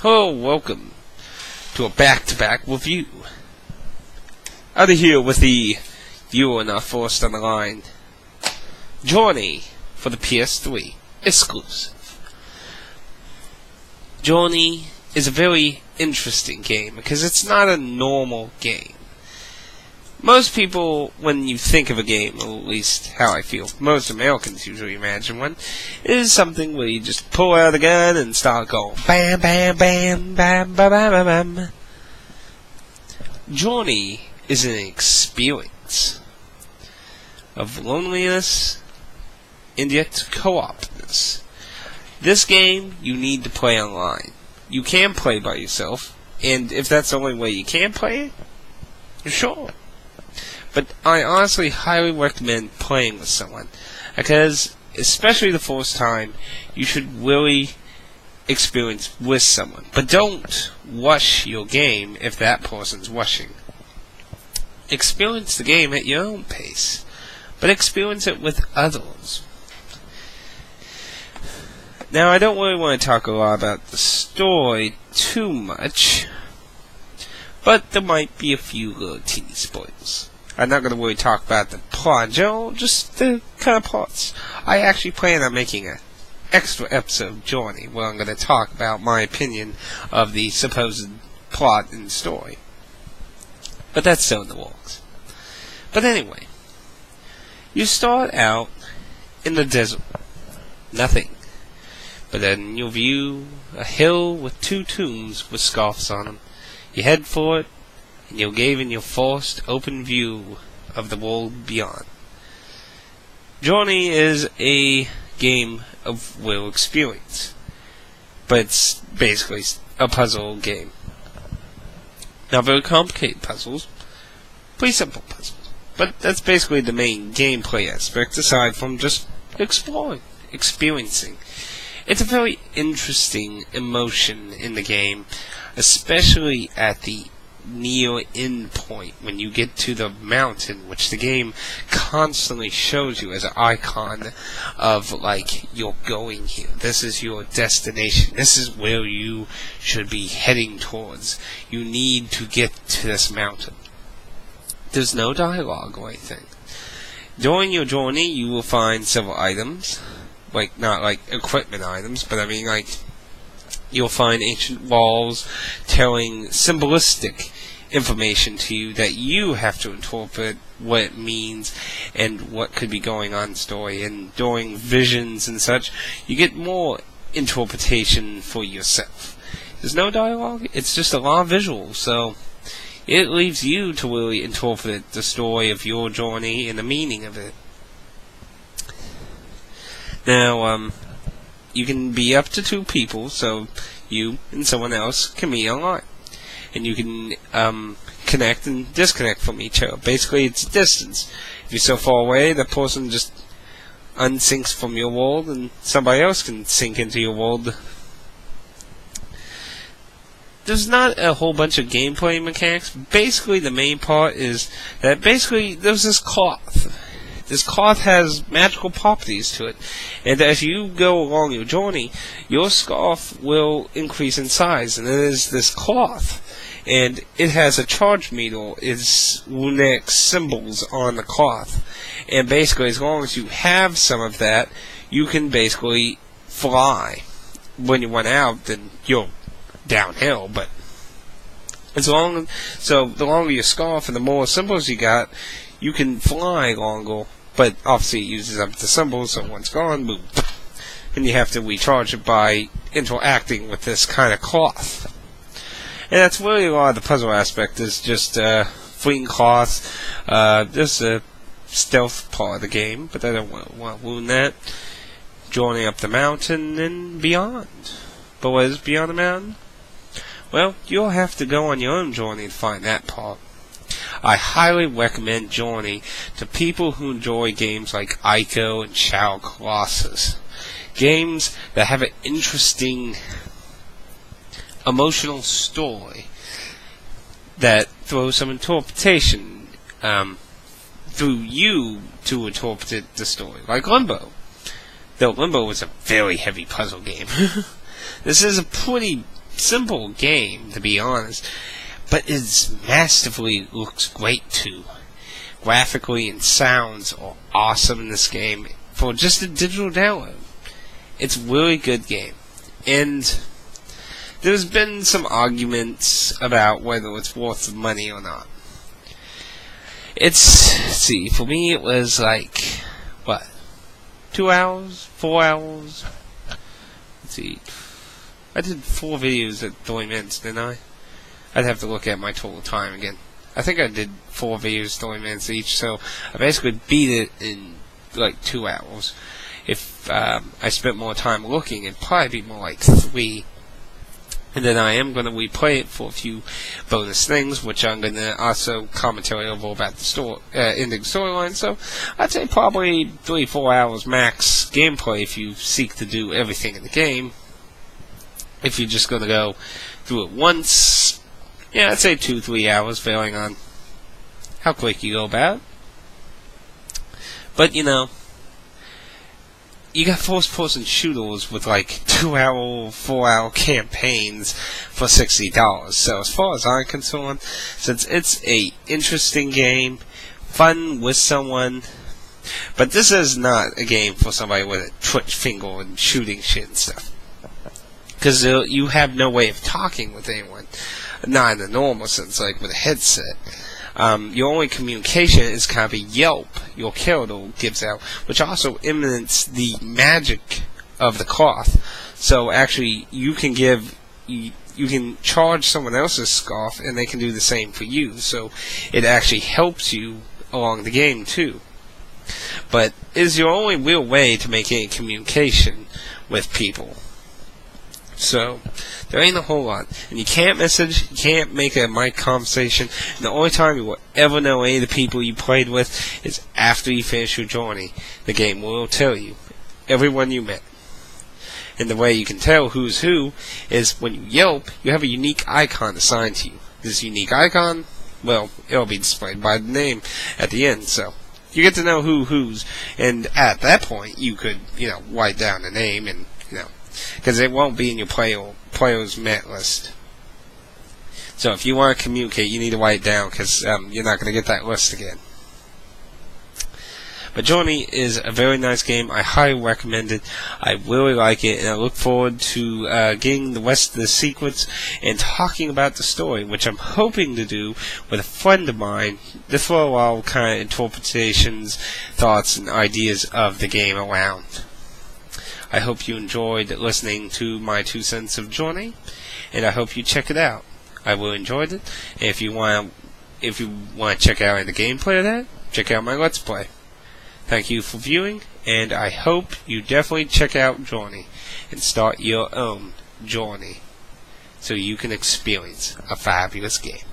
Hello, welcome to a back-to-back review. Out of here with the You Are Not Forced on the Line Journey for the PS3 exclusive. Journey is a very interesting game because it's not a normal game. Most people, when you think of a game, or at least how I feel, most Americans usually imagine one, is something where you just pull out a gun and start going bam, bam, bam, bam, bam, bam, bam, bam. Journey is an experience of loneliness and yet co-opness. This game you need to play online. You can play by yourself, and if that's the only way you can play it, sure. But I honestly highly recommend playing with someone, because, especially the first time, you should really experience with someone. But don't rush your game if that person's rushing. Experience the game at your own pace, but experience it with others. Now, I don't really want to talk a lot about the story too much, but there might be a few little teeny spoilers. I'm not going to really talk about the plot in general, just the kind of parts. I actually plan on making an extra episode of Journey where I'm going to talk about my opinion of the supposed plot and story. But that's still in the works. But anyway, you start out in the desert. Nothing. But then you'll view a hill with two tombs with scarfs on them. You head for it, and you'll gain your first open view of the world beyond. Journey is a game of real experience, but it's basically a puzzle game. Not very complicated puzzles, pretty simple puzzles, but that's basically the main gameplay aspect, aside from just exploring, experiencing. It's a very interesting emotion in the game, especially at the near end point when you get to the mountain, which the game constantly shows you as an icon of, like, you're going here. This is your destination. This is where you should be heading towards. You need to get to this mountain. There's no dialogue or anything. During your journey, you will find several items. Like, not like equipment items, but I mean, like, you'll find ancient walls telling symbolistic information to you that you have to interpret what it means and what could be going on in the story. And during visions and such, you get more interpretation for yourself. There's no dialogue, it's just a lot of visuals, so it leaves you to really interpret the story of your journey and the meaning of it. Now, you can be up to two people, so you and someone else can meet online. And you can connect and disconnect from each other. Basically, it's distance. If you're so far away, the person just unsyncs from your world, and somebody else can sync into your world. There's not a whole bunch of gameplay mechanics. Basically, the main part is that basically there's this cloth. This cloth has magical properties to it, and as you go along your journey, your scarf will increase in size, and it is this cloth, and it has a charge meter, it's runic symbols on the cloth, and basically as long as you have some of that, you can basically fly. When you run out, then you're downhill, but the longer your scarf and the more symbols you got, you can fly longer. But obviously it uses up the symbols, so once gone, boom. And you have to recharge it by interacting with this kind of cloth. And that's really a lot of the puzzle aspect, is just fleeing cloth. There's a stealth part of the game, but I don't want to ruin that. Journey up the mountain and beyond. But what is beyond the mountain? Well, you'll have to go on your own journey to find that part. I highly recommend Journey to people who enjoy games like Ico and Shadow of the Colossus. Games that have an interesting emotional story that throws some interpretation through you to interpret the story. Like Limbo. Though Limbo was a very heavy puzzle game. This is a pretty simple game, to be honest, but it's masterfully looks great too. Graphically and sounds are awesome in this game for just a digital download. It's a really good game. And there's been some arguments about whether it's worth the money or not. Let's see, for me it was like, 2 hours? 4 hours? Let's see. I did 4 videos at 3 minutes, didn't I? I'd have to look at my total time again. I think I did 4 videos, 3 minutes each, so I basically beat it in like 2 hours. If I spent more time looking, it'd probably be more like 3. And then I am going to replay it for a few bonus things, which I'm going to also commentary over about the ending storyline. So I'd say probably 3-4 hours max gameplay if you seek to do everything in the game. If you're just going to go through it once, yeah, I'd say 2-3 hours, varying on how quick you go about it. But, you know, you got first-person shooters with like 2-hour, 4-hour campaigns for $60. So as far as I'm concerned, since it's a interesting game, fun with someone, but this is not a game for somebody with a twitch finger and shooting shit and stuff. Because you have no way of talking with anyone, not in the normal sense, like with a headset. Your only communication is kind of a yelp your character gives out, which also imitates the magic of the cloth. So actually, you can charge someone else's scarf, and they can do the same for you. So it actually helps you along the game too. But it is your only real way to make any communication with people. So, there ain't a whole lot. And you can't message, you can't make a mic conversation. And the only time you will ever know any of the people you played with is after you finish your journey. The game will tell you everyone you met. And the way you can tell who's who is when you yelp, you have a unique icon assigned to you. This unique icon, well, it'll be displayed by the name at the end, so you get to know who's, and at that point, you could, write down the name and, because it won't be in your players met list. So if you want to communicate, you need to write it down, because you're not going to get that list again. But Journey is a very nice game. I highly recommend it. I really like it, and I look forward to getting the rest of the secrets and talking about the story, which I'm hoping to do with a friend of mine to throw all kind of interpretations, thoughts, and ideas of the game around. I hope you enjoyed listening to my 2 cents of Journey, and I hope you check it out. I really enjoyed it, and if you want to check out the gameplay of that, check out my Let's Play. Thank you for viewing, and I hope you definitely check out Journey and start your own journey so you can experience a fabulous game.